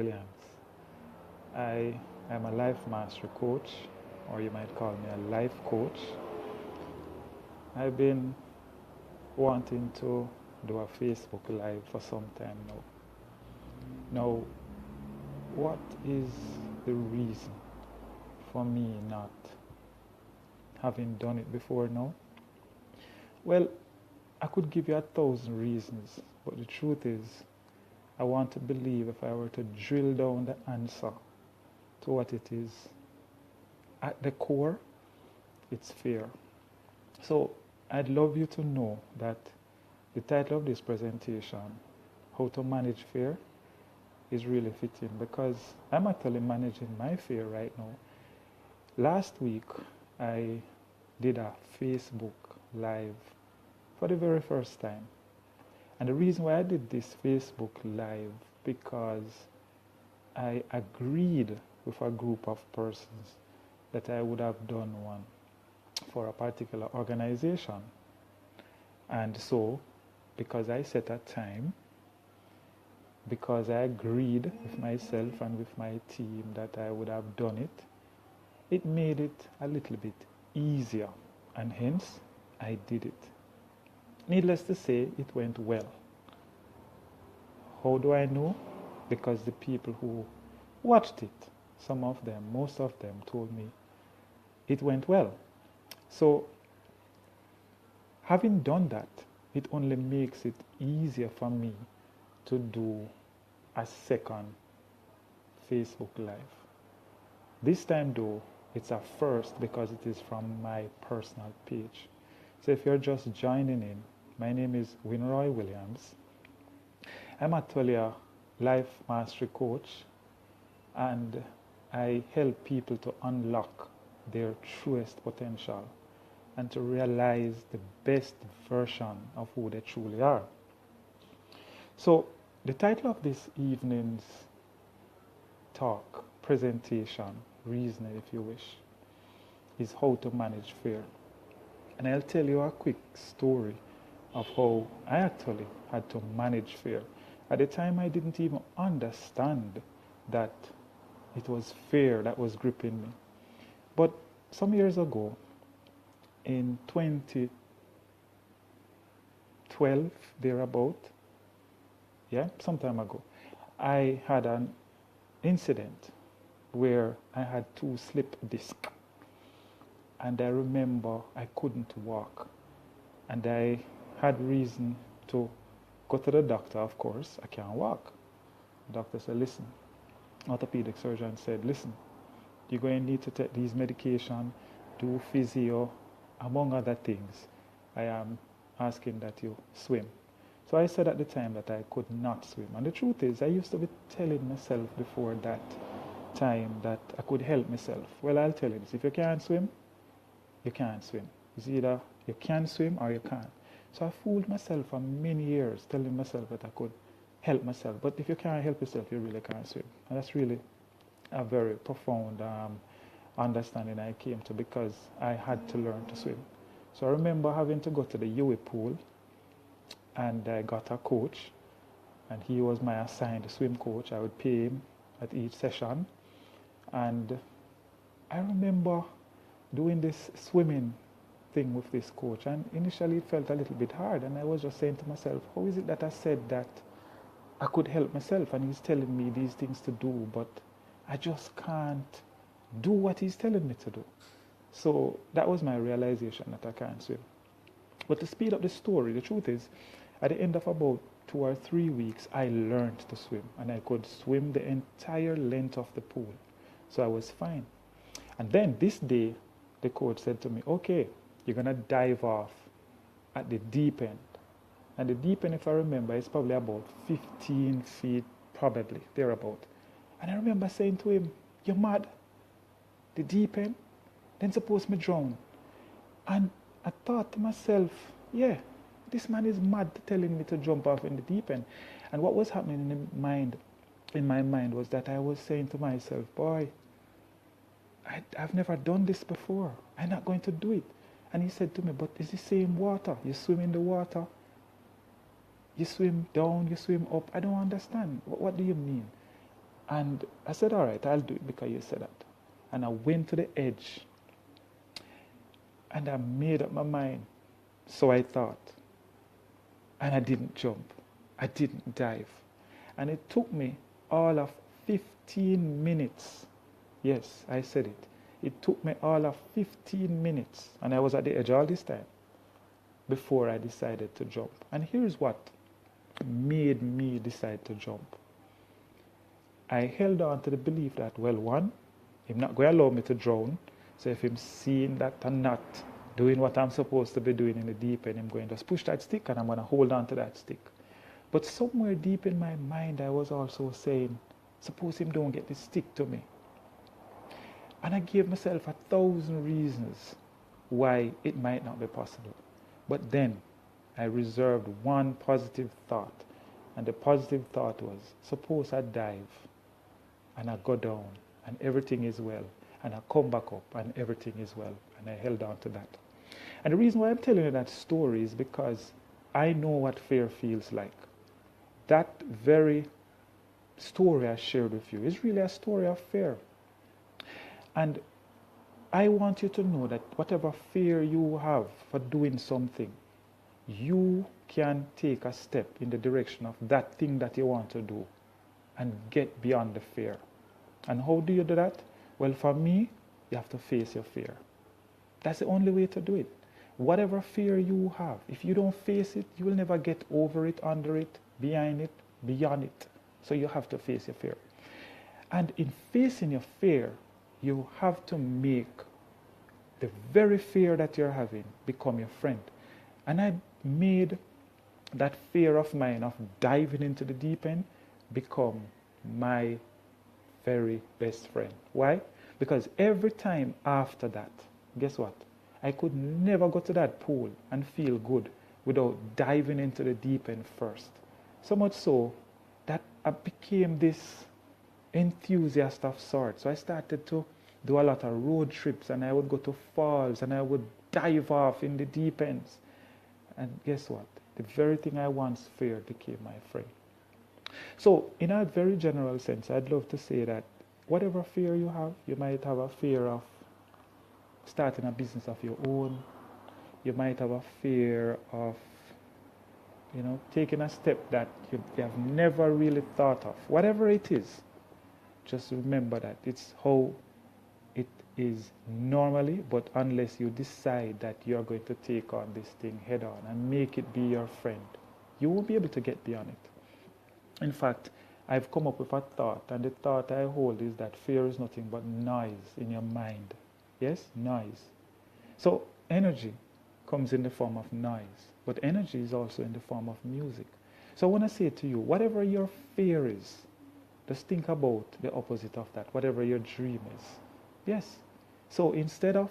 Williams. I am a life mastery coach, or you might call me a life coach. I've been wanting to do a Facebook Live for some time now. Now, what is the reason for me not having done it before now? Well, I could give you 1,000 reasons, but the truth is, I want to believe if I were to drill down the answer to what it is, at the core, it's fear. So I'd love you to know that the title of this presentation, How to Manage Fear, is really fitting because I'm actually managing my fear right now. Last week, I did a Facebook Live for the very first time. And the reason why I did this Facebook Live, because I agreed with a group of persons that I would have done one for a particular organization. And so, because I set a time, because I agreed with myself and with my team that I would have done it, it made it a little bit easier, and hence I did it. Needless to say, it went well. How do I know? Because the people who watched it, some of them, most of them told me it went well. So, having done that, it only makes it easier for me to do a second Facebook Live. This time though, it's a first because it is from my personal page. So if you're just joining in, my name is Winroy Williams. I'm actually a life mastery coach, and I help people to unlock their truest potential and to realize the best version of who they truly are. So the title of this evening's talk, presentation, reasoning if you wish, is How to Manage Fear. And I'll tell you a quick story of how I actually had to manage fear. At the time, I didn't even understand that it was fear that was gripping me. But some years ago, in 2012, thereabout, some time ago, I had an incident where I had 2 slip discs. And I remember I couldn't walk. And I had reason to go to the doctor, of course. I can't walk. The doctor said, listen, orthopedic surgeon said, listen, you're going to need to take these medication, do physio, among other things. I am asking that you swim. So I said at the time that I could not swim. And the truth is, I used to be telling myself before that time that I could help myself. Well, I'll tell you this. If you can't swim, you can't swim. It's either you can swim or you can't. So I fooled myself for many years, telling myself that I could help myself. But if you can't help yourself, you really can't swim. And that's really a very profound understanding I came to, because I had to learn to swim. So I remember having to go to the UE pool, and I got a coach, and he was my assigned swim coach. I would pay him at each session. And I remember doing this swimming thing with this coach, and initially it felt a little bit hard, and I was just saying to myself, how is it that I said that I could help myself and he's telling me these things to do, but I just can't do what he's telling me to do? So that was my realization that I can't swim. But to speed up the story, the truth is, at the end of about 2 or 3 weeks, I learned to swim, and I could swim the entire length of the pool. So I was fine. And then this day, the coach said to me, okay, you're going to dive off at the deep end. And the deep end, if I remember, is probably about 15 feet, probably, thereabout. And I remember saying to him, you're mad? The deep end? Then suppose me drown. And I thought to myself, yeah, this man is mad telling me to jump off in the deep end. And what was happening in my mind was that I was saying to myself, boy, I've never done this before. I'm not going to do it. And he said to me, but it's the same water. You swim in the water. You swim down, you swim up. I don't understand. What do you mean? And I said, all right, I'll do it because you said that. And I went to the edge and I made up my mind. So I thought. And I didn't jump. I didn't dive. And it took me all of 15 minutes. Yes, I said it. It took me all of 15 minutes. And I was at the edge all this time before I decided to jump. And here's what made me decide to jump. I held on to the belief that, well, one, he's not going to allow me to drown. So if I'm seeing that I'm not doing what I'm supposed to be doing in the deep end, I'm going to push that stick and I'm going to hold on to that stick. But somewhere deep in my mind, I was also saying, suppose him don't get the stick to me. And I gave myself 1,000 reasons why it might not be possible. But then I reserved one positive thought. And the positive thought was, suppose I dive and I go down and everything is well. And I come back up and everything is well. And I held on to that. And the reason why I'm telling you that story is because I know what fear feels like. That very story I shared with you is really a story of fear. And I want you to know that whatever fear you have for doing something, you can take a step in the direction of that thing that you want to do and get beyond the fear. And how do you do that? Well, for me, you have to face your fear. That's the only way to do it. Whatever fear you have, if you don't face it, you will never get over it, under it, behind it, beyond it. So you have to face your fear. And in facing your fear, you have to make the very fear that you're having become your friend. And I made that fear of mine of diving into the deep end become my very best friend. Why? Because every time after that, guess what? I could never go to that pool and feel good without diving into the deep end first. So much so that I became this enthusiast of sorts. So I started to do a lot of road trips, and I would go to falls and I would dive off in the deep ends. And guess what? The very thing I once feared became my friend. So in a very general sense, I'd love to say that whatever fear you have, you might have a fear of starting a business of your own. You might have a fear of, taking a step that you have never really thought of. Whatever it is, just remember that it's how it is normally, but unless you decide that you're going to take on this thing head on and make it be your friend, you won't be able to get beyond it. In fact, I've come up with a thought, and the thought I hold is that fear is nothing but noise in your mind. Yes, noise. So energy comes in the form of noise, but energy is also in the form of music. So I want to say to you, whatever your fear is, just think about the opposite of that, whatever your dream is. Yes. So instead of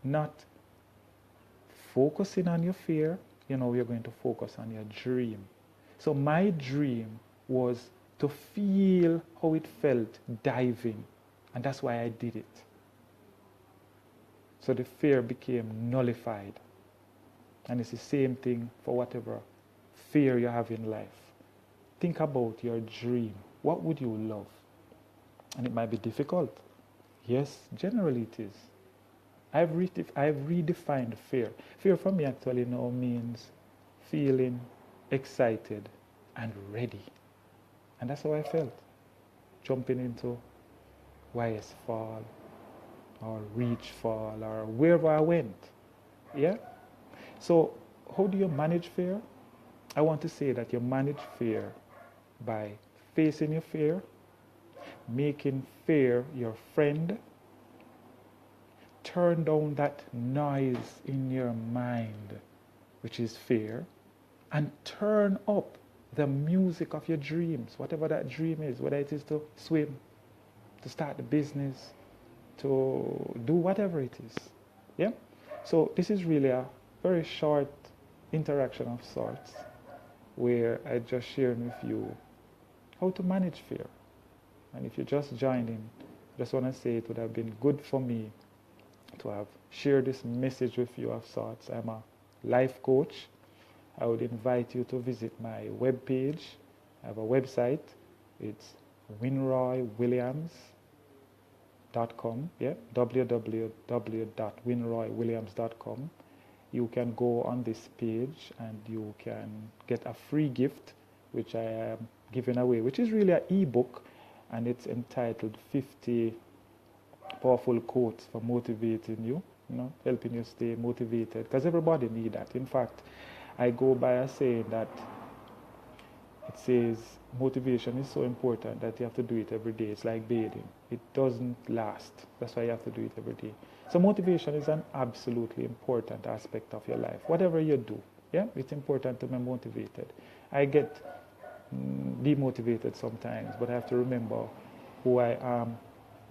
not focusing on your fear, you're going to focus on your dream. So my dream was to feel how it felt diving, and that's why I did it. So the fear became nullified. And it's the same thing for whatever fear you have in life. Think about your dream. What would you love? And it might be difficult. Yes, generally it is. I've redefined fear. Fear for me actually now means feeling excited and ready. And that's how I felt. Jumping into YS Fall or Reach Fall or wherever I went. Yeah? So how do you manage fear? I want to say that you manage fear by facing your fear, making fear your friend, turn down that noise in your mind, which is fear, and turn up the music of your dreams, whatever that dream is, whether it is to swim, to start a business, to do whatever it is. Yeah? So this is really a very short interaction of sorts where I just shared with you how to manage fear. And if you just joined in, I just want to say it would have been good for me to have shared this message with you of sorts. I'm a life coach. I would invite you to visit my webpage. I have a website. It's winroywilliams.com, yeah, www.winroywilliams.com. You can go on this page and you can get a free gift, which I am giving away, which is really an ebook, and it's entitled 50 Powerful Quotes for Motivating You, helping you stay motivated, because everybody needs that. In fact, I go by a saying that it says motivation is so important that you have to do it every day. It's like bathing. It doesn't last. That's why you have to do it every day. So motivation is an absolutely important aspect of your life. Whatever you do, yeah, it's important to be motivated. I get demotivated sometimes, but I have to remember who I am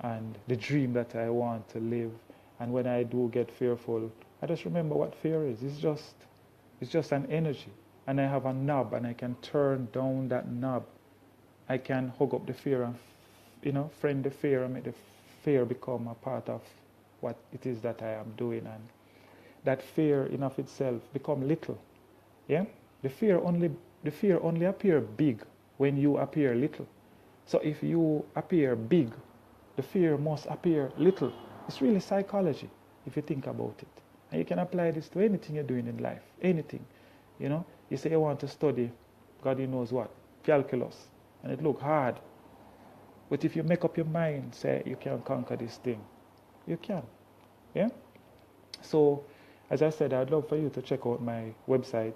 and the dream that I want to live. And when I do get fearful, I just remember what fear is. It's just an energy. And I have a knob, and I can turn down that knob. I can hug up the fear and, friend the fear, and make the fear become a part of what it is that I am doing. And that fear in of itself become little. Yeah? The fear only appear big when you appear little. So if you appear big, the fear must appear little. It's really psychology, if you think about it. And you can apply this to anything you're doing in life. Anything. You say you want to study, God knows what, calculus, and it look hard. But if you make up your mind, say you can conquer this thing, you can. Yeah? So, as I said, I'd love for you to check out my website,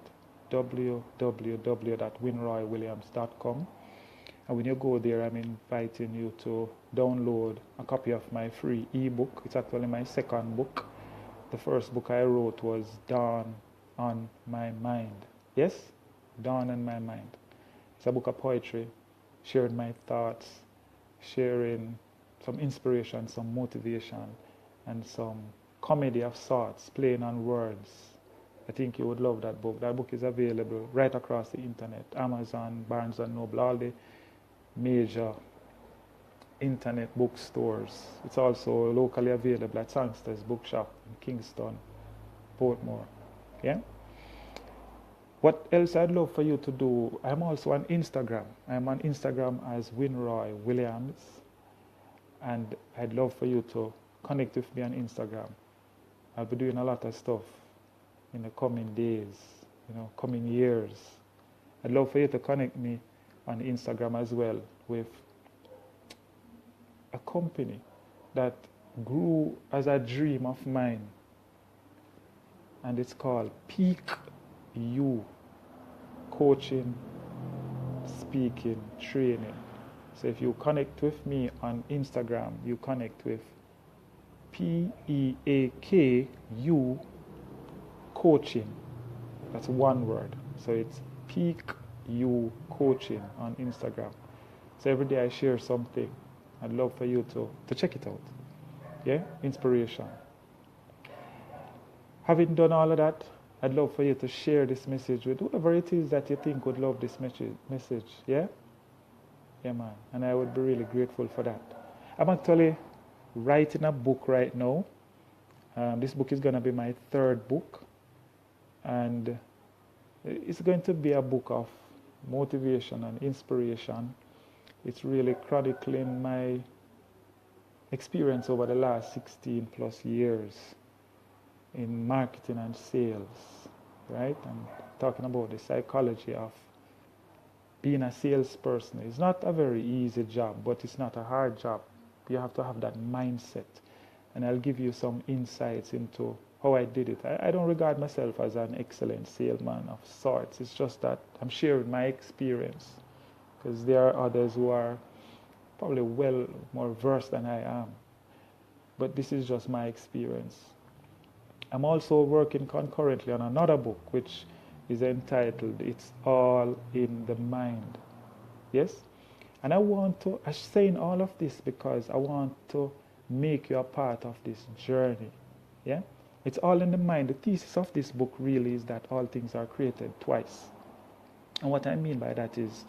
www.winroywilliams.com. And when you go there, I'm inviting you to download a copy of my free ebook. It's actually my second book. The first book I wrote was Dawn on My Mind. Yes? Dawn on My Mind. It's a book of poetry, sharing my thoughts, sharing some inspiration, some motivation, and some comedy of sorts, playing on words. I think you would love that book. That book is available right across the internet. Amazon, Barnes & Noble, all the major internet bookstores. It's also locally available at Sangster's Bookshop in Kingston, Portmore. Yeah? What else I'd love for you to do, I'm also on Instagram. I'm on Instagram as Winroy Williams. And I'd love for you to connect with me on Instagram. I'll be doing a lot of stuff in the coming days, coming years. I'd love for you to connect me on Instagram as well with a company that grew as a dream of mine. And it's called Peak You Coaching, Speaking, Training. So if you connect with me on Instagram, you connect with PEAKU Coaching. That's one word. So it's Peak You Coaching on Instagram. So every day I share something. I'd love for you to check it out. Yeah? Inspiration. Having done all of that, I'd love for you to share this message with whoever it is that you think would love this message. Yeah? Yeah, man. And I would be really grateful for that. I'm actually writing a book right now. This book is going to be my third book. And it's going to be a book of motivation and inspiration. It's really chronicling my experience over the last 16 plus years in marketing and sales, right? And talking about the psychology of being a salesperson. It's not a very easy job, but it's not a hard job. You have to have that mindset. And I'll give you some insights into how I did it. I don't regard myself as an excellent salesman of sorts. It's just that I'm sharing my experience, because there are others who are probably well more versed than I am. But this is just my experience. I'm also working concurrently on another book, which is entitled It's All in the Mind. Yes? And I'm saying all of this because I want to make you a part of this journey. Yeah? It's all in the mind. The thesis of this book really is that all things are created twice. And what I mean by that is,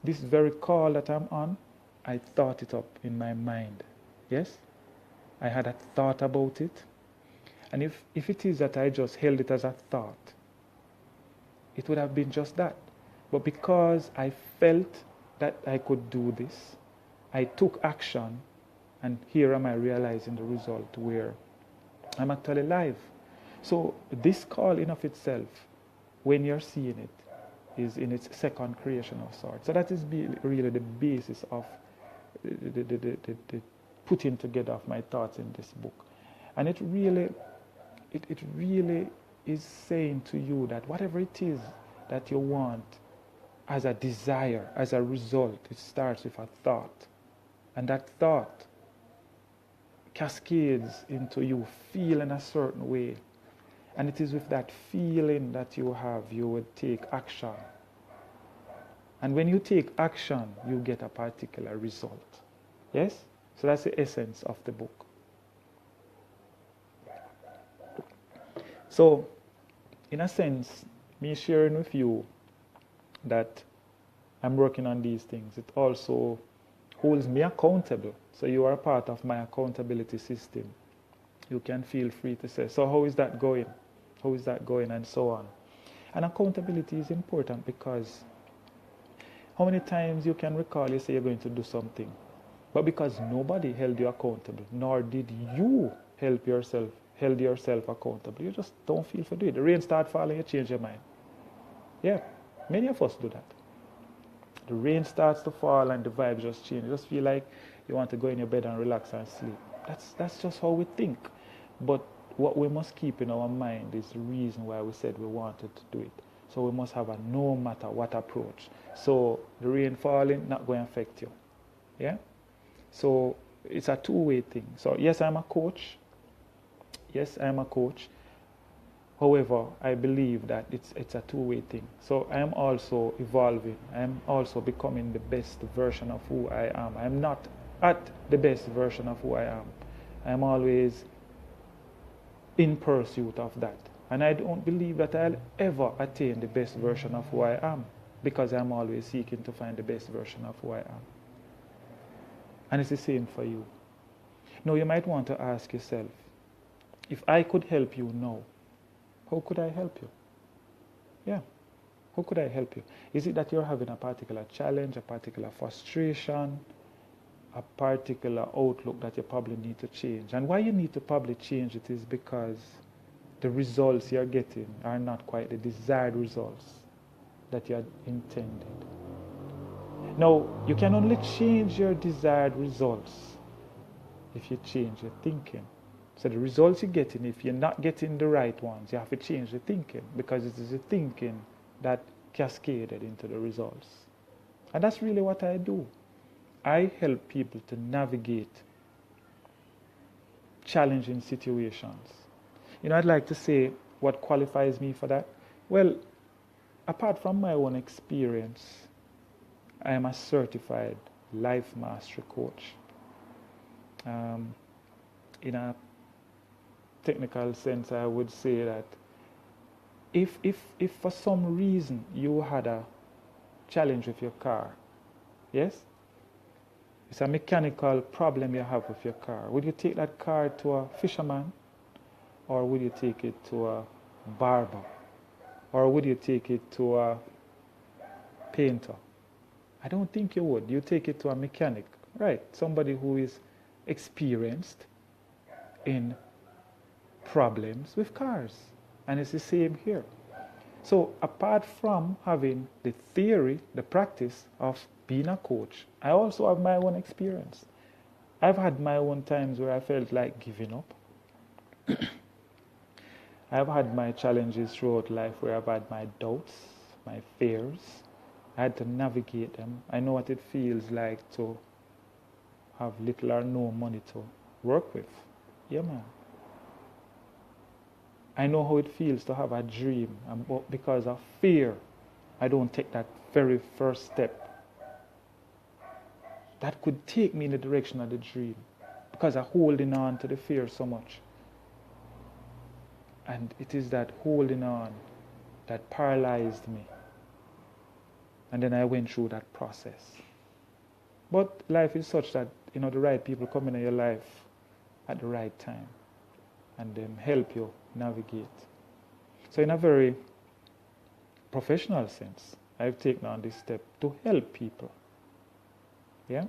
this very call that I'm on, I thought it up in my mind. Yes? I had a thought about it. And if it is that I just held it as a thought, it would have been just that. But because I felt that I could do this. I took action, and here am I realizing the result where I'm actually live. So this call in of itself, when you're seeing it, is in its second creation of sorts. So that is really the basis of the putting together of my thoughts in this book. And it really is saying to you that whatever it is that you want as a desire, as a result, it starts with a thought. And that thought cascades into you feeling a certain way. And it is with that feeling that you have, you would take action. And when you take action, you get a particular result. Yes? So that's the essence of the book. So, in a sense, me sharing with you that I'm working on these things, it also holds me accountable. So you are a part of my accountability system. You can feel free to say, so how is that going? How is that going? And so on. And accountability is important because how many times you can recall you say you're going to do something, but because nobody held you accountable, nor did you held yourself accountable, you just don't feel for doing it. The rain start falling, you change your mind. Yeah, many of us do that. The rain starts to fall and the vibe just change. You just feel like you want to go in your bed and relax and sleep. That's just how we think. But what we must keep in our mind is the reason why we said we wanted to do it. So we must have a no matter what approach. So the rain falling not going to affect you. Yeah? So it's a two-way thing. So yes, I'm a coach. Yes, I'm a coach. However, I believe that it's a two-way thing. So I'm also evolving. I'm also becoming the best version of who I am. I'm not at the best version of who I am. I'm always in pursuit of that. And I don't believe that I'll ever attain the best version of who I am, because I'm always seeking to find the best version of who I am. And it's the same for you. Now you might want to ask yourself, if I could help you now, how could I help you? Yeah. How could I help you? Is it that you're having a particular challenge, a particular frustration, a particular outlook that you probably need to change? And why you need to probably change it is because the results you're getting are not quite the desired results that you had intended. Now, you can only change your desired results if you change your thinking. So the results you're getting, if you're not getting the right ones, you have to change the thinking, because it is the thinking that cascaded into the results. And that's really what I do. I help people to navigate challenging situations. You know, I'd like to say what qualifies me for that. Well, apart from my own experience, I am a certified life mastery coach. In a technical sense, I would say that if for some reason you had a challenge with your car, yes? It's a mechanical problem you have with your car. Would you take that car to a fisherman? Or would you take it to a barber? Or would you take it to a painter? I don't think you would. You take it to a mechanic, right? Somebody who is experienced in problems with cars. And it's the same here. So apart from having the theory, the practice of being a coach, I also have my own experience. I've had my own times where I felt like giving up. I've had my challenges throughout life where I've had my doubts, my fears. I had to navigate them. I know what it feels like to have little or no money to work with. Yeah, man. I know how it feels to have a dream, but because of fear, I don't take that very first step. That could take me in the direction of the dream, because I'm holding on to the fear so much. And it is that holding on that paralyzed me. And then I went through that process. But life is such that, the right people come into your life at the right time and help you navigate. So in a very professional sense, I've taken on this step to help people Yeah?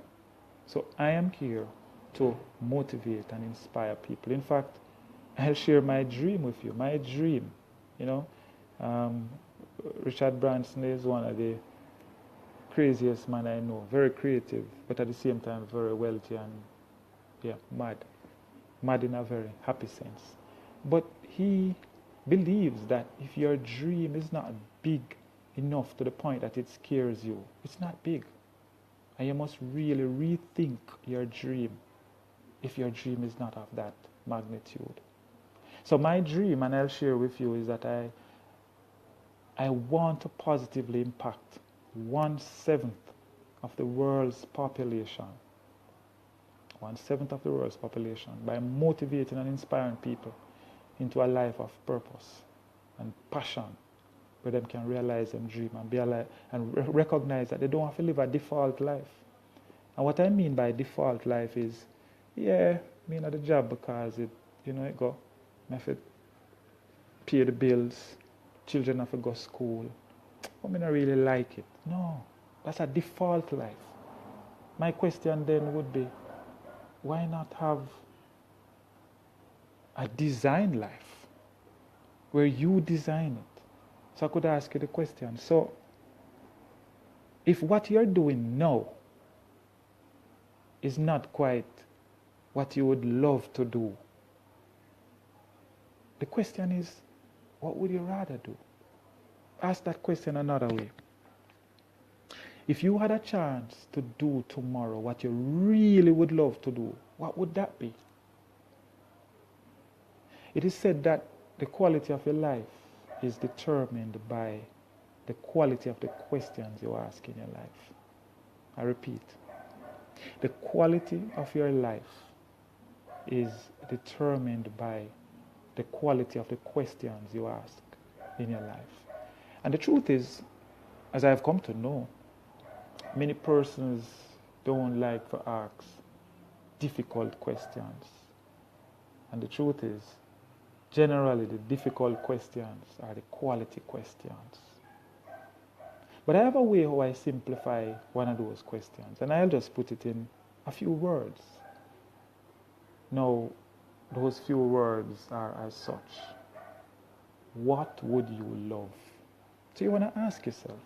So I am here to motivate and inspire people. In fact, I'll share my dream with you. My dream, you know, um, Richard Branson is one of the craziest man I know. Very creative, but at the same time very wealthy and mad. Mad in a very happy sense. But he believes that if your dream is not big enough to the point that it scares you, it's not big. And you must really rethink your dream if your dream is not of that magnitude. So my dream, and I'll share with you, is that I want to positively impact 1/7 of the world's population. 1/7 of the world's population by motivating and inspiring people into a life of purpose and passion, where they can realize their dream and be alive and recognize that they don't have to live a default life. And what I mean by default life is, me not the job because it go. I have to pay the bills, children have to go to school. But I don't really like it. No, that's a default life. My question then would be, why not have a design life where you design it? So I could ask you the question. So if what you're doing now is not quite what you would love to do, the question is, what would you rather do? Ask that question another way. If you had a chance to do tomorrow what you really would love to do, what would that be? It is said that the quality of your life is determined by the quality of the questions you ask in your life. I repeat, the quality of your life is determined by the quality of the questions you ask in your life. And the truth is, as I've come to know, many persons don't like to ask difficult questions. And the truth is, generally the difficult questions are the quality questions. But I have a way how I simplify one of those questions, and I'll just put it in a few words. Now, those few words are as such. What would you love? So you want to ask yourself,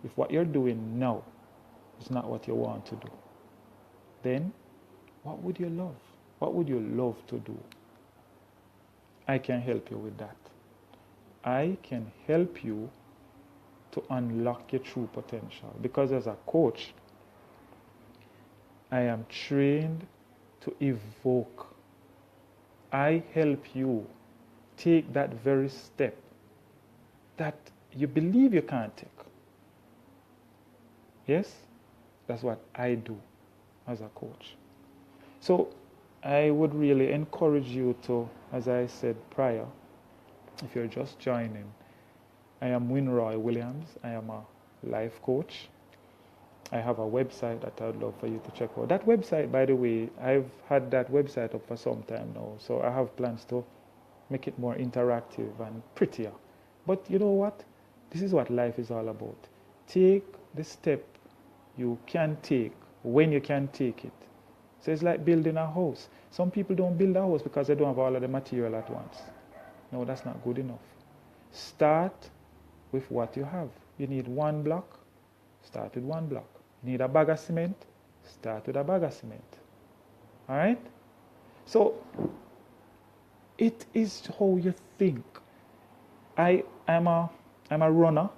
if what you're doing now is not what you want to do, then what would you love? What would you love to do? I can help you with that. I can help you to unlock your true potential, because as a coach, I am trained to evoke. I help you take that very step that you believe you can't take. Yes? That's what I do as a coach. So I would really encourage you to, as I said prior, if you're just joining, I am Winroy Williams. I am a life coach. I have a website that I would love for you to check out. That website, by the way, I've had that website up for some time now, so I have plans to make it more interactive and prettier. But you know what? This is what life is all about. Take the step you can take when you can take it. So it's like building a house. Some people don't build a house because they don't have all of the material at once. No, that's not good enough. Start with what you have. You need 1 block, start with 1 block. You need a bag of cement, start with a bag of cement. All right? So it is how you think. I'm a runner.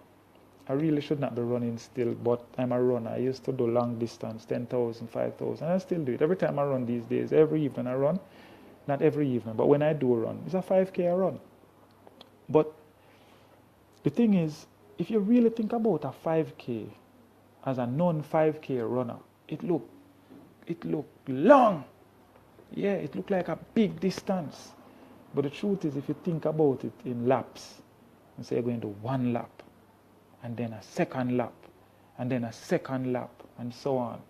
I really should not be running still, but I'm a runner. I used to do long distance, 10,000, 5,000, and I still do it. Every time I run these days, every evening I run. Not every evening, but when I do run, it's a 5K I run. But the thing is, if you really think about a 5K as a non-5K runner, it look long. Yeah, it look like a big distance. But the truth is, if you think about it in laps, and say you're going to 1 lap, and then a second lap, and then a second lap, and so on,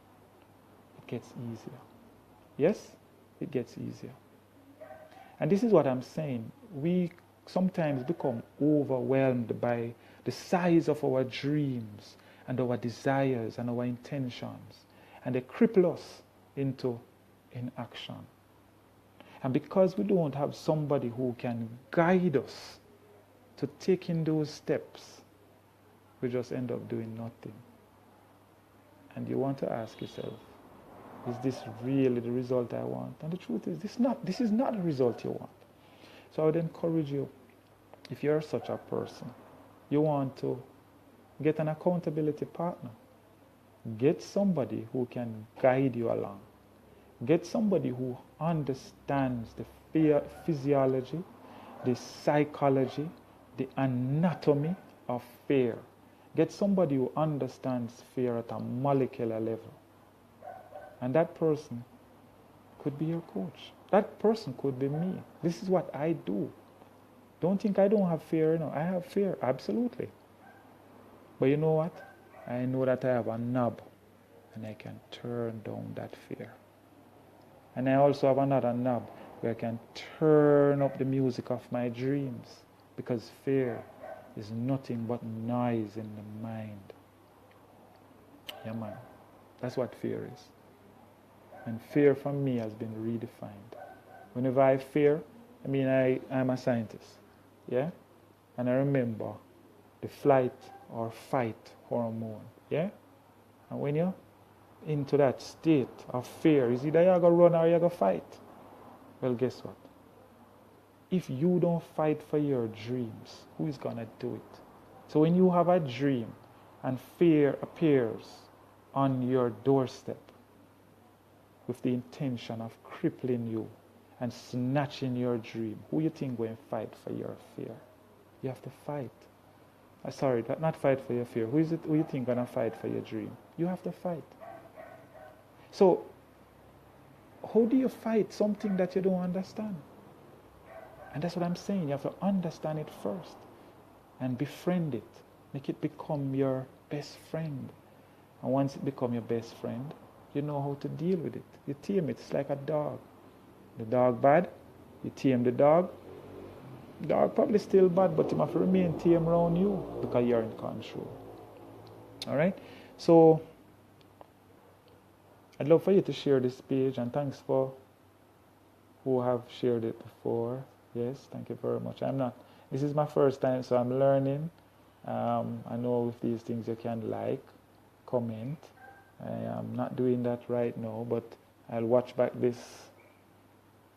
it gets easier. Yes, it gets easier. And this is what I'm saying. We sometimes become overwhelmed by the size of our dreams and our desires and our intentions. and they cripple us into inaction. And because we don't have somebody who can guide us to taking those steps, we just end up doing nothing. And you want to ask yourself, is this really the result I want? And the truth is, this is not the result you want. So I would encourage you, if you're such a person, you want to get an accountability partner. Get somebody who can guide you along. Get somebody who understands the physiology, the psychology, the anatomy of fear. Get somebody who understands fear at a molecular level. And that person could be your coach. That person could be me. This is what I do. Don't think I don't have fear. No, I have fear, absolutely. But you know what? I know that I have a knob and I can turn down that fear. And I also have another knob where I can turn up the music of my dreams, because fear is nothing but noise in the mind. Yeah, man. That's what fear is. And fear for me has been redefined. Whenever I fear, I'm a scientist. Yeah? And I remember the flight or fight hormone. Yeah? And when you're into that state of fear, is either you're going to run or you're going to fight. Well, guess what? If you don't fight for your dreams, who is going to do it? So when you have a dream and fear appears on your doorstep with the intention of crippling you and snatching your dream, who you think will fight for your fear? You have to fight. Sorry, not fight for your fear. Who you think going to fight for your dream? You have to fight. So, how do you fight something that you don't understand? And that's what I'm saying. You have to understand it first and befriend it. Make it become your best friend. And once it becomes your best friend, you know how to deal with it. You tame it. It's like a dog. The dog bad, you tame the dog. Dog probably still bad, but you have to remain tame around you because you're in control. All right? So, I'd love for you to share this page, and thanks for who have shared it before. Yes, thank you very much. This is my first time, so I'm learning. I know with these things you can like, comment. I am not doing that right now, but I'll watch back this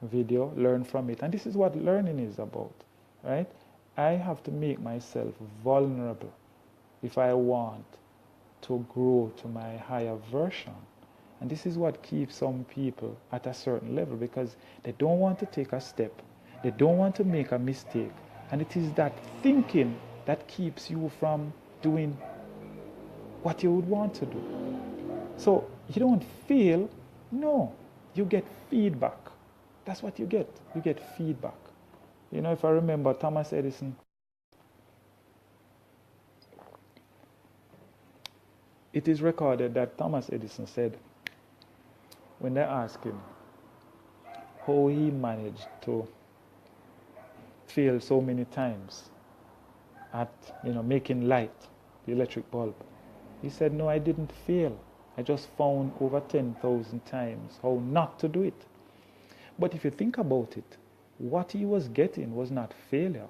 video, learn from it. And this is what learning is about, right? I have to make myself vulnerable if I want to grow to my higher version. And this is what keeps some people at a certain level, because they don't want to take a step. They don't want to make a mistake. And it is that thinking that keeps you from doing what you would want to do. So you don't fail. No, you get feedback. That's what you get. You get feedback. You know, if I remember Thomas Edison, it is recorded that Thomas Edison said, when they asked him how he managed to fail so many times at making light, the electric bulb, he said, no, I didn't fail. I just found over 10,000 times how not to do it. But if you think about it, what he was getting was not failure,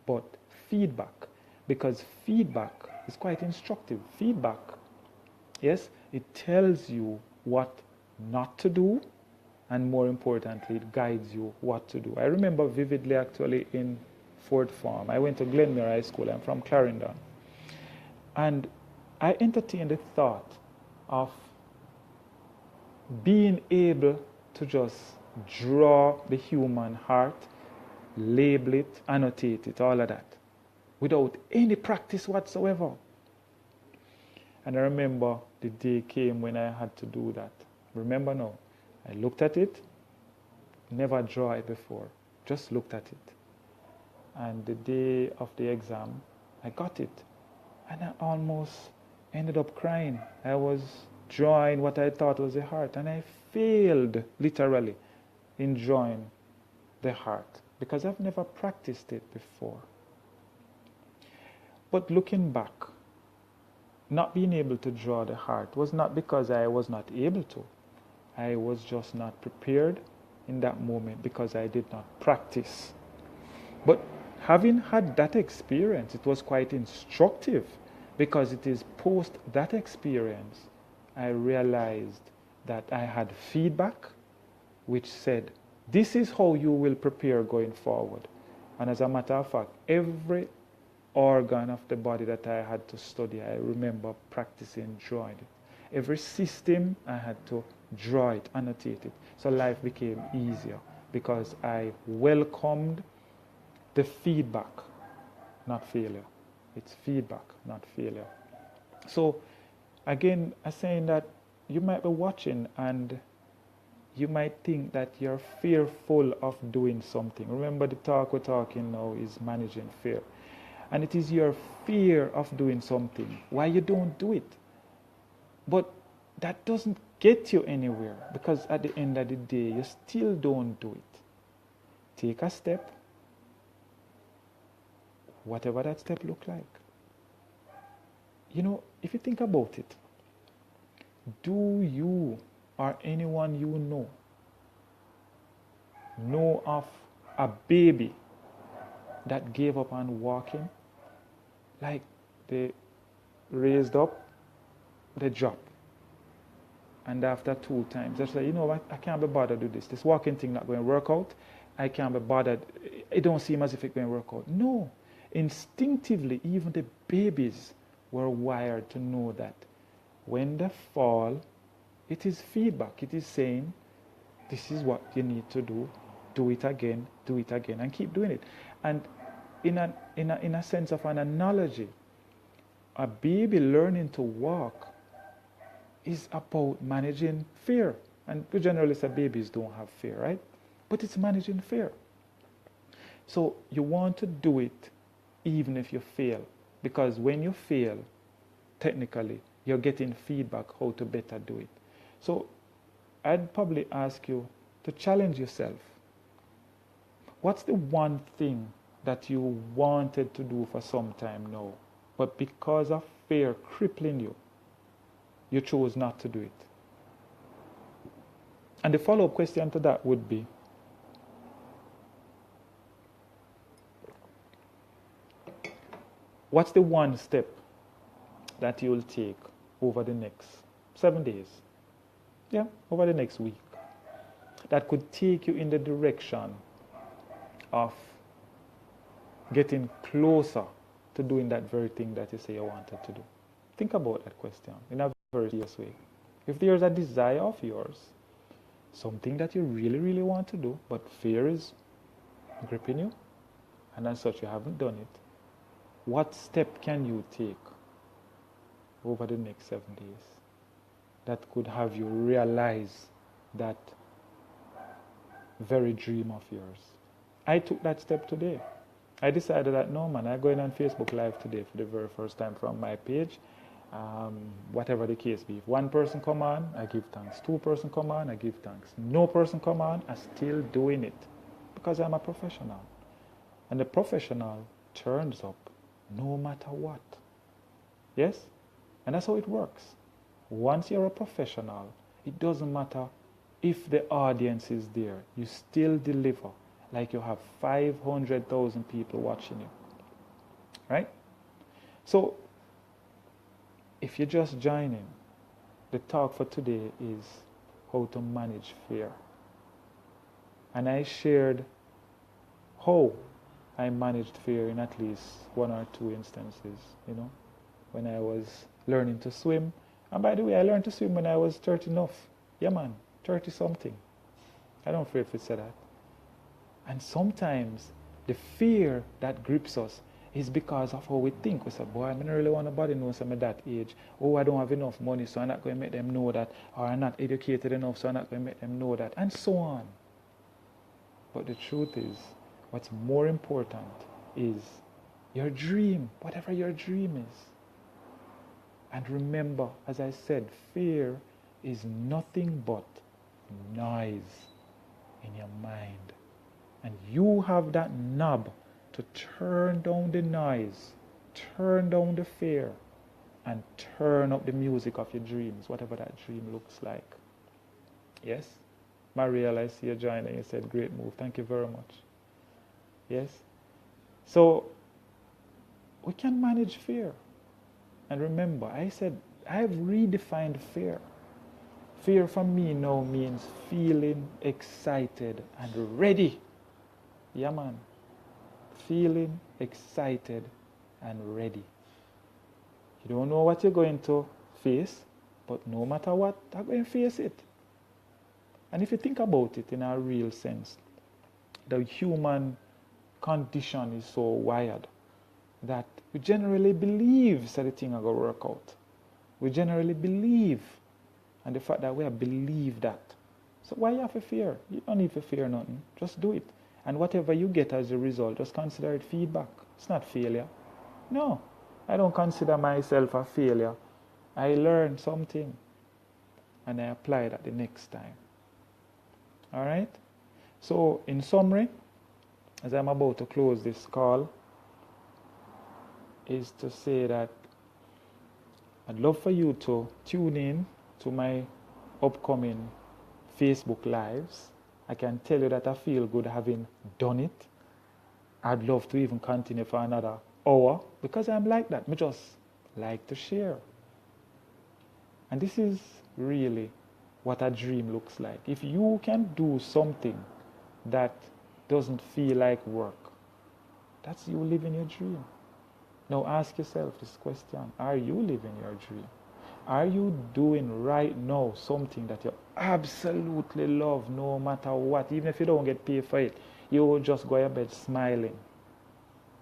but feedback. Because feedback is quite instructive. Feedback, yes, it tells you what not to do, and more importantly, it guides you what to do. I remember vividly, actually, in fourth form. I went to Glenmere High School. I'm from Clarendon. And I entertained the thought of being able to just draw the human heart, label it, annotate it, all of that, without any practice whatsoever. And I remember the day came when I had to do that. Remember now, I looked at it, never draw it before, just looked at it. And the day of the exam, I got it. And I almost ended up crying. I was drawing what I thought was the heart, and I failed, literally, in drawing the heart, because I've never practiced it before. But looking back, not being able to draw the heart was not because I was not able to. I was just not prepared in that moment because I did not practice. But having had that experience, it was quite instructive, because it is post that experience I realized that I had feedback which said, this is how you will prepare going forward. And as a matter of fact, every organ of the body that I had to study, I remember practicing drawing it. Every system, I had to draw it, annotate it. So life became easier because I welcomed the feedback, not failure. It's feedback, not failure. So again, I'm saying that you might be watching and you might think that you're fearful of doing something. Remember, the talk we're talking now is managing fear. And it is your fear of doing something why you don't do it. But that doesn't get you anywhere, because at the end of the day, you still don't do it. Take a step, whatever that step looks like. You know, if you think about it, do you or anyone you know of a baby that gave up on walking? Like, they raised up, they drop. And after 2 times, they say, you know what, I can't be bothered with this. This walking thing not going to work out. I can't be bothered. It don't seem as if it's going to work out. No. Instinctively, even the babies were wired to know that when they fall, it is feedback. It is saying, this is what you need to do. Do it again, and keep doing it. And in a sense of an analogy, a baby learning to walk is about managing fear. And we generally say babies don't have fear, right? But it's managing fear. So you want to do it even if you fail. Because when you fail, technically, you're getting feedback how to better do it. So I'd probably ask you to challenge yourself. What's the one thing that you wanted to do for some time now, but because of fear crippling you, you chose not to do it? And the follow-up question to that would be, what's the one step that you'll take over the next 7 days? Yeah, over the next week, that could take you in the direction of getting closer to doing that very thing that you say you wanted to do? Think about that question in a very serious way. If there's a desire of yours, something that you really, really want to do, but fear is gripping you, and as such you haven't done it, what step can you take over the next 7 days that could have you realize that very dream of yours? I took that step today. I decided that, no man, I'm going on Facebook Live today for the very first time from my page. Whatever the case be. If 1 person come on, I give thanks. 2 person come on, I give thanks. No person come on, I'm still doing it. Because I'm a professional. And the professional turns up no matter what. Yes? And that's how it works. Once you're a professional, it doesn't matter if the audience is there. You still deliver like you have 500,000 people watching you. Right? So, if you're just joining, the talk for today is how to manage fear. And I shared how I managed fear in at least 1 or 2 instances, when I was learning to swim. And by the way, I learned to swim when I was 30 enough. Yeah man, 30 something. I don't fear if it said that. And sometimes the fear that grips us is because of how we think. We say, boy, I don't really want nobody to know I'm at that age. Oh, I don't have enough money, so I'm not going to make them know that. Or I'm not educated enough, so I'm not going to make them know that. And so on. But the truth is, what's more important is your dream, whatever your dream is. And remember, as I said, fear is nothing but noise in your mind. And you have that knob to turn down the noise, turn down the fear, and turn up the music of your dreams, whatever that dream looks like. Yes? Marielle, I see you joining. You said, great move. Thank you very much. Yes? So, we can manage fear. And remember, I said, I have redefined fear. Fear for me now means feeling excited and ready. Yeah, man. Feeling excited and ready. You don't know what you're going to face, but no matter what, you're going to face it. And if you think about it in a real sense, the human condition is so wired that we generally believe that the thing are going to work out. We generally believe, and the fact that we have believed that. So why you have to fear? You don't need to fear nothing. Just do it. And whatever you get as a result, just consider it feedback. It's not failure. No, I don't consider myself a failure. I learned something, and I apply that the next time. All right? So, in summary, as I'm about to close this call, is to say that I'd love for you to tune in to my upcoming Facebook Lives. I can tell you that I feel good having done it. I'd love to even continue for another hour because I'm like that. I just like to share. And this is really what a dream looks like. If you can do something that doesn't feel like work, that's you living your dream. Now ask yourself this question. Are you living your dream? Are you doing right now something that you absolutely love no matter what? Even if you don't get paid for it, you will just go to bed smiling.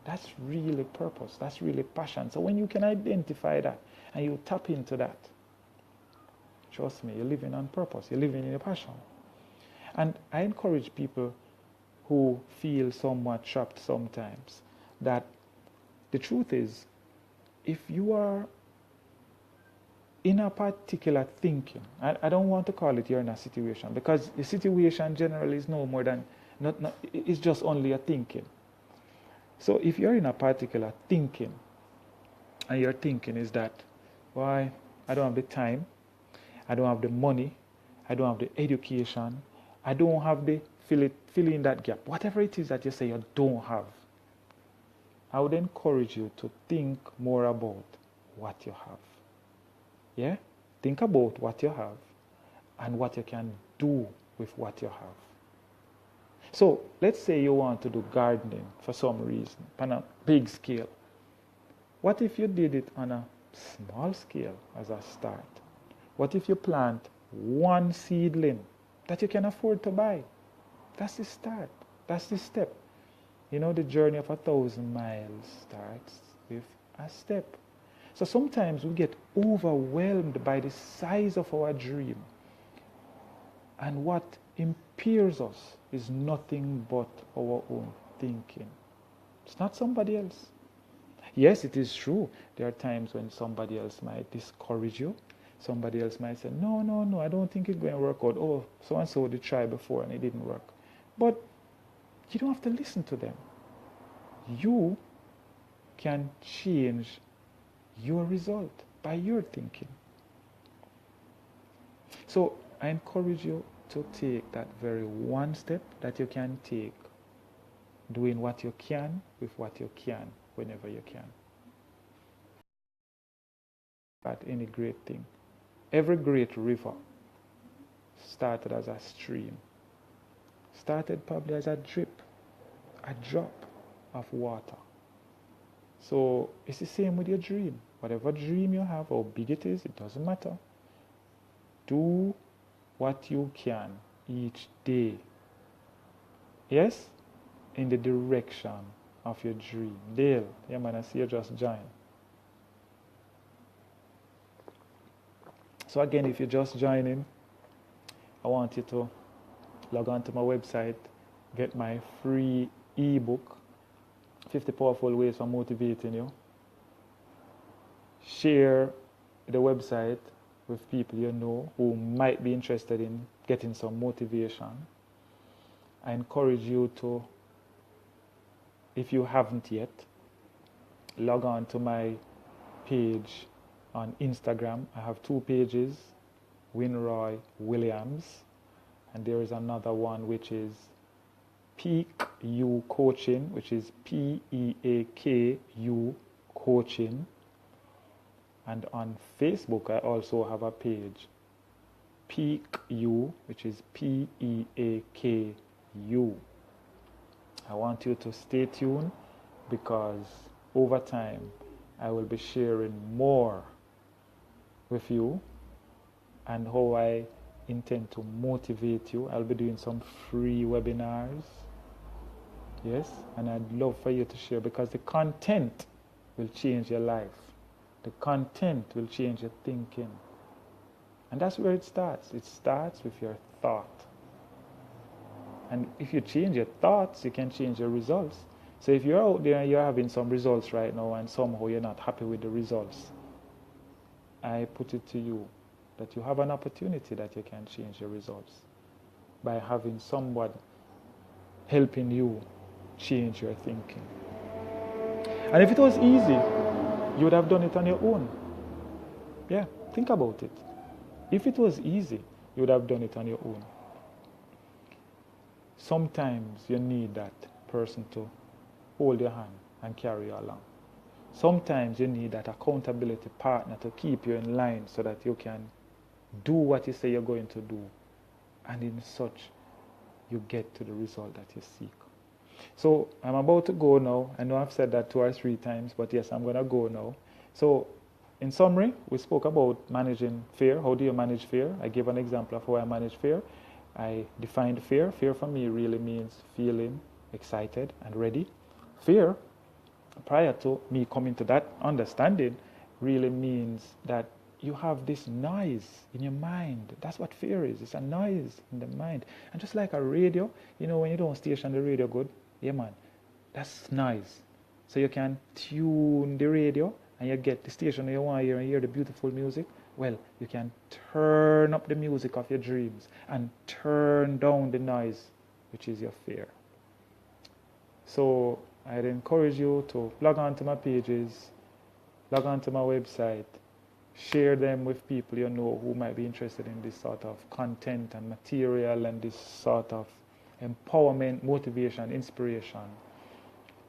That's really purpose. That's really passion. So when you can identify that and you tap into that, trust me, you're living on purpose. You're living in your passion. And I encourage people who feel somewhat trapped sometimes that the truth is, if you are in a particular thinking, I don't want to call it you're in a situation, because the situation generally is no more than, it's just only a thinking. So if you're in a particular thinking, and your thinking is that, why, I don't have the time, I don't have the money, I don't have the education, I don't have the fill in that gap, whatever it is that you say you don't have, I would encourage you to think more about what you have. Yeah? Think about what you have and what you can do with what you have. So, let's say you want to do gardening for some reason, on a big scale. What if you did it on a small scale as a start? What if you plant one seedling that you can afford to buy? That's the start. That's the step. You know, the journey of 1,000 miles starts with a step. So sometimes we get overwhelmed by the size of our dream. And what impairs us is nothing but our own thinking. It's not somebody else. Yes, it is true. There are times when somebody else might discourage you. Somebody else might say, no, I don't think it's going to work out. Oh, so-and-so did try before and it didn't work. But you don't have to listen to them. You can change your result by your thinking. So I encourage you to take that very one step that you can take, doing what you can with what you can whenever you can. At any great thing. Every great river started as a stream. Started probably as a drip, a drop of water. So it's the same with your dream. Whatever dream you have, how big it is, it doesn't matter. Do what you can each day. Yes? In the direction of your dream. Dale, yeah man, I see you just joined. So again, if you're just joining, I want you to log on to my website, get my free ebook, 50 Powerful Ways for Motivating You. Share the website with people you know who might be interested in getting some motivation. I encourage you to, if you haven't yet, log on to my page On Instagram, I have 2 pages, Winroy Williams, and there is another one which is Peak U Coaching, which is PEAKU Coaching. And on Facebook, I also have a page, Peak U, which is PEAKU. I want you to stay tuned because over time I will be sharing more with you and how I intend to motivate you. I'll be doing some free webinars. Yes, and I'd love for you to share because the content will change your life. The content will change your thinking. And that's where it starts. It starts with your thought. And if you change your thoughts, you can change your results. So if you're out there and you're having some results right now and somehow you're not happy with the results, I put it to you that you have an opportunity that you can change your results by having someone helping you change your thinking. And if it was easy, you would have done it on your own. Yeah, think about it. If it was easy, you would have done it on your own. Sometimes you need that person to hold your hand and carry you along. Sometimes you need that accountability partner to keep you in line so that you can do what you say you're going to do. And in such, you get to the result that you seek. So I'm about to go now. I know I've said that 2 or 3 times, but yes, I'm going to go now. So in summary, we spoke about managing fear. How do you manage fear? I gave an example of how I manage fear. I defined fear. Fear for me really means feeling excited and ready. Fear, prior to me coming to that understanding, really means that you have this noise in your mind. That's what fear is. It's a noise in the mind. And just like a radio, you know, when you don't station the radio good, yeah man, that's noise. So you can tune the radio and you get the station you want to hear and hear the beautiful music. Well, you can turn up the music of your dreams and turn down the noise, which is your fear. So I'd encourage you to log on to my pages, log on to my website, share them with people you know who might be interested in this sort of content and material and this sort of empowerment, motivation, inspiration.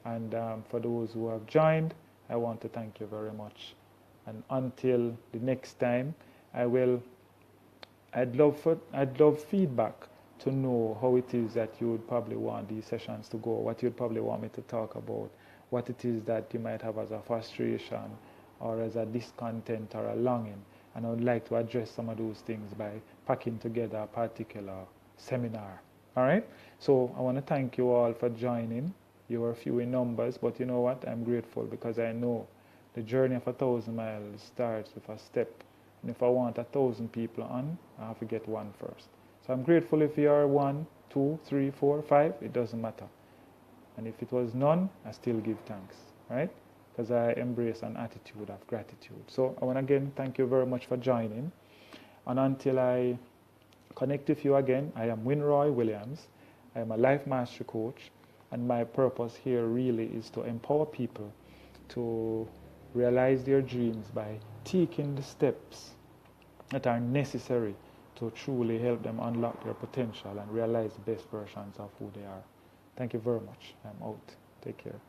And for those who have joined, I want to thank you very much. And until the next time, I'd love feedback to know how it is that you would probably want these sessions to go, what you'd probably want me to talk about, what it is that you might have as a frustration or as a discontent or a longing. And I would like to address some of those things by packing together a particular seminar. All right? So I want to thank you all for joining. You were few in numbers, but you know what? I'm grateful because I know the journey of 1,000 miles starts with a step. And if I want 1,000 people on, I have to get one first. So I'm grateful if you are 1, 2, 3, 4, 5, it doesn't matter. And if it was none, I still give thanks, right? Because I embrace an attitude of gratitude. So I want to again thank you very much for joining. And until I connect with you again, I am Winroy Williams. I am a life mastery coach. And my purpose here really is to empower people to realize their dreams by taking the steps that are necessary to truly help them unlock their potential and realize the best versions of who they are. Thank you very much. I'm out. Take care.